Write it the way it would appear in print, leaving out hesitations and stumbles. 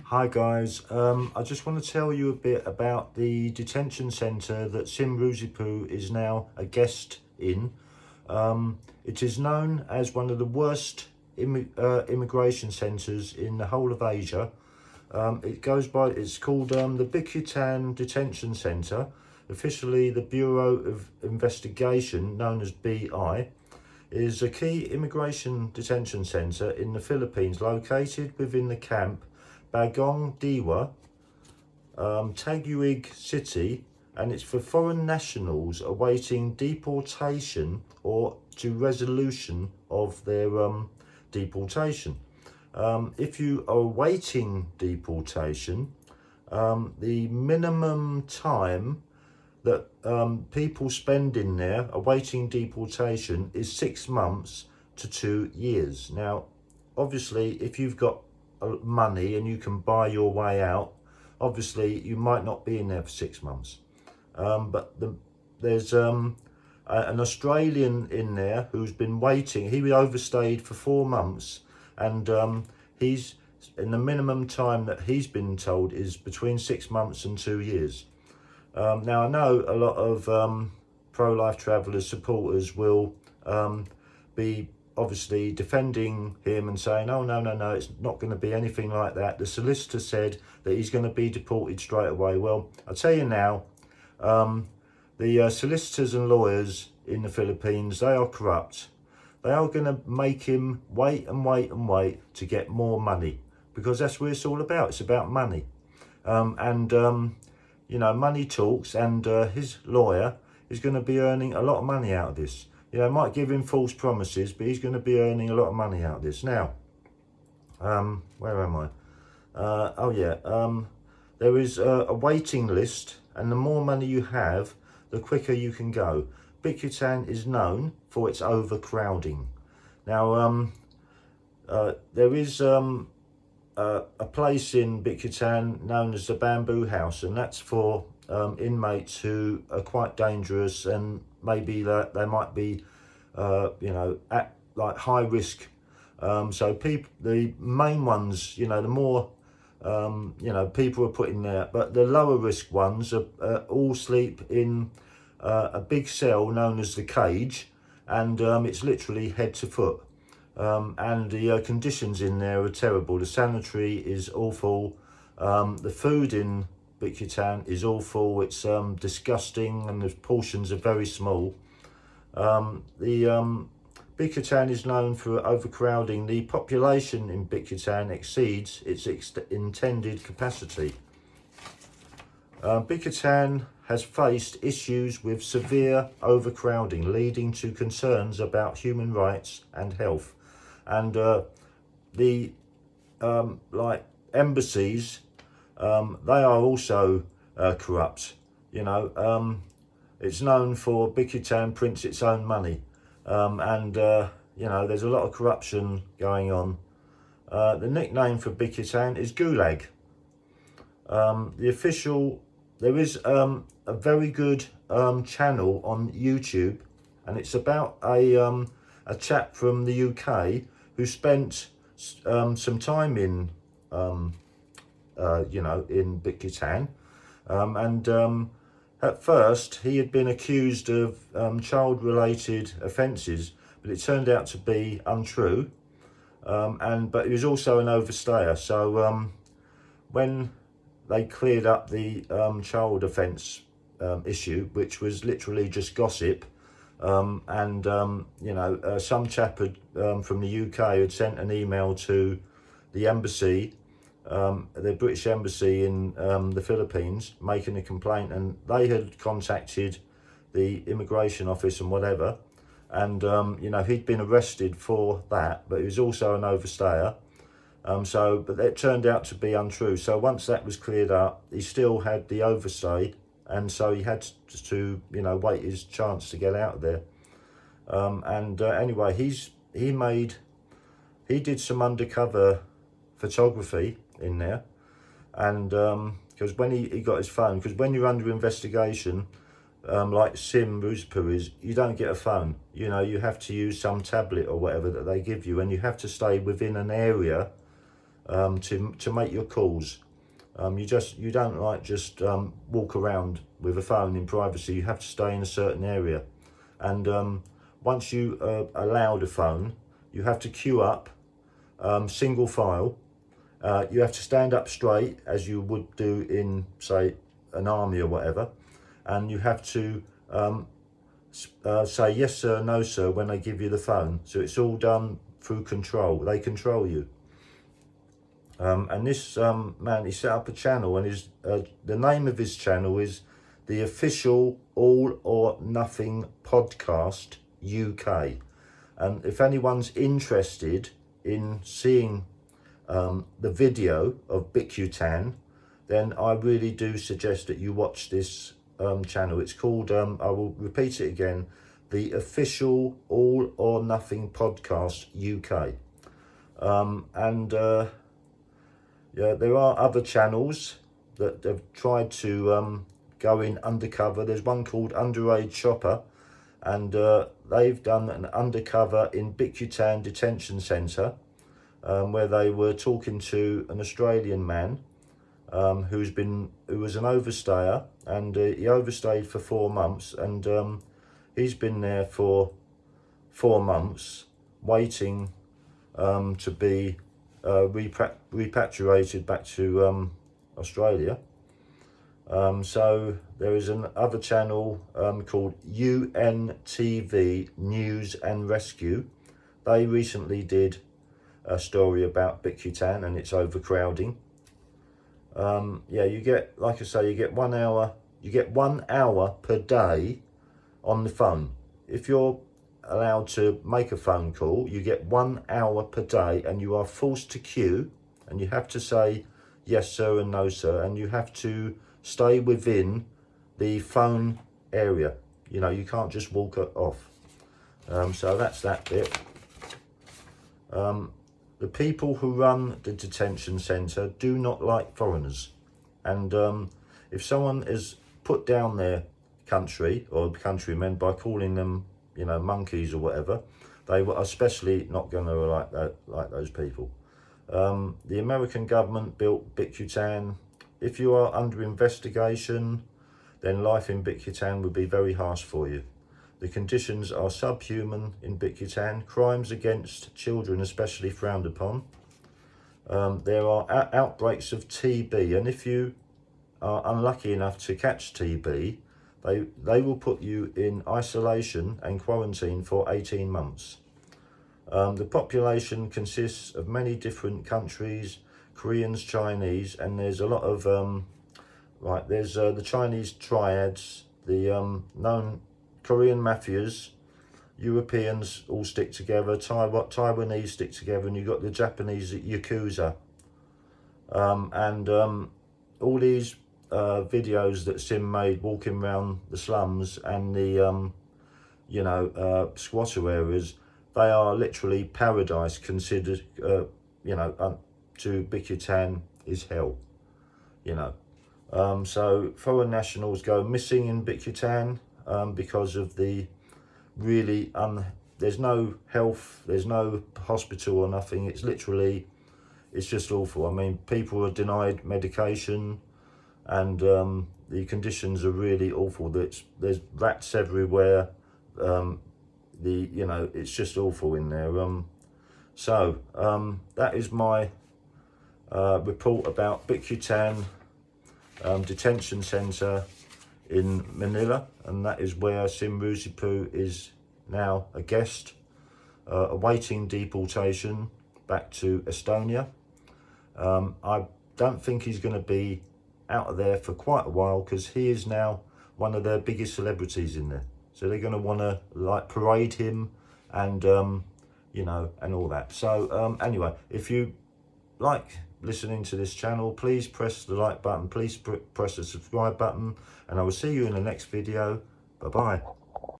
Hi guys, I just want to tell you a bit about the detention centre that SIIM Roosipuu is now a guest in. It is known as one of the worst immigration centres in the whole of Asia. It's called the Bicutan Detention Centre, officially the Bureau of Investigation, known as BI, is a key immigration detention centre in the Philippines, located within the camp Bagong Diwa, Taguig City, and it's for foreign nationals awaiting deportation or to resolution of their deportation. If you are awaiting deportation, the minimum time that people spend in there awaiting deportation is 6 months to 2 years. Now, obviously, if you've got money and you can buy your way out, obviously you might not be in there for 6 months. There's an Australian in there who's been waiting. He overstayed for 4 months, and he's in the minimum time that he's been told is between 6 months and 2 years. Now, I know a lot of pro-life travellers, supporters will be obviously defending him and saying, oh, no, it's not going to be anything like that. The solicitor said that he's going to be deported straight away. Well, I'll tell you now, the solicitors and lawyers in the Philippines, they are corrupt. They are going to make him wait to get more money, because that's what it's all about. It's about money. You know, money talks, and his lawyer is going to be earning a lot of money out of this. You know, might give him false promises, but he's going to be earning a lot of money out of this. Now, where am I? There is a waiting list, and the more money you have, the quicker you can go. Bicutan is known for its overcrowding. Now, there is a place in Bicutan known as the Bamboo House, and that's for inmates who are quite dangerous, and maybe that they might be you know, at like high risk. So the main ones, you know, the more you know, people are put in there, but the lower risk ones are all sleep in a big cell known as the cage, and it's literally head to foot. And the conditions in there are terrible. The sanitary is awful. The food in Bicutan is awful. It's disgusting, and the portions are very small. Bicutan is known for overcrowding. The population in Bicutan exceeds its intended capacity. Bicutan has faced issues with severe overcrowding, leading to concerns about human rights and health. And the like embassies, they are also corrupt. You know, it's known for Bicutan prints its own money, and you know, there's a lot of corruption going on. The nickname for Bicutan is Gulag. There is a very good channel on YouTube, and it's about a chap from the UK who spent some time in you know, in Bicutan, and at first he had been accused of child-related offences, but it turned out to be untrue. But he was also an overstayer. So when they cleared up the child offence issue, which was literally just gossip, you know, some chap had, from the UK had sent an email to the embassy, the British embassy in the Philippines, making a complaint, and they had contacted the immigration office and whatever, and you know, he'd been arrested for that, but he was also an overstayer. But it turned out to be untrue. So once that was cleared up, he still had the overstay, and so he had to, you know, wait his chance to get out of there. Anyway, he did some undercover photography in there, and because when he got his phone, because when you're under investigation, like SIIM Roosipuu is, you don't get a phone. You know, you have to use some tablet or whatever that they give you, and you have to stay within an area to make your calls. You don't like just walk around with a phone in privacy. You have to stay in a certain area, and once you allowed a phone, you have to queue up, single file. You have to stand up straight as you would do in, say, an army or whatever, and you have to say yes sir, no sir when they give you the phone. So it's all done through control. They control you. And this man, he set up a channel, and the name of his channel is the Official All or Nothing Podcast UK. And if anyone's interested in seeing the video of bicutan, then I really do suggest that you watch this channel. It's called, I will repeat it again, the Official All or Nothing Podcast UK. Yeah, there are other channels that have tried to go in undercover. There's one called Underage Shopper, and they've done an undercover in Bicutan Detention Centre, where they were talking to an Australian man who was an overstayer, and he overstayed for 4 months, and he's been there for 4 months waiting to be repatriated back to Australia. So there is another channel called UNTV News and Rescue. They recently did a story about bicutan and its overcrowding. Yeah, you get, like I say, you get 1 hour. You get 1 hour per day on the phone. If you're allowed to make a phone call, you get 1 hour per day, and you are forced to queue, and you have to say yes sir and no sir, and you have to stay within the phone area. You know, you can't just walk off. So that's that bit. The people who run the detention centre do not like foreigners, and if someone is put down their country or countrymen by calling them, you know, monkeys or whatever, they were especially not going to like those people. The American government built bicutan. If you are under investigation, then life in bicutan would be very harsh for you. The conditions are subhuman in bicutan. Crimes against children especially frowned upon. There are outbreaks of TB, and if you are unlucky enough to catch TB, they will put you in isolation and quarantine for 18 months. The population consists of many different countries, Koreans, Chinese, and there's a lot of, there's the Chinese triads, the known Korean mafias, Europeans all stick together, Taiwanese stick together, and you've got the Japanese Yakuza. All these videos that SIIM made walking around the slums and the squatter areas, they are literally paradise considered. To bicutan is hell, so foreign nationals go missing in bicutan because of the really there's no health, there's no hospital or nothing. It's literally, it's just awful. I mean, people are denied medication, and the conditions are really awful. There's rats everywhere. It's just awful in there. That is my report about bicutan detention centre in Manila, and that is where SIIM Roosipuu is now a guest, awaiting deportation back to Estonia. I don't think he's going to be out of there for quite a while, because he is now one of their biggest celebrities in there. So they're going to want to parade him and and all that. So anyway, if you like listening to this channel, please press the like button, please press the subscribe button, and I will see you in the next video. Bye bye.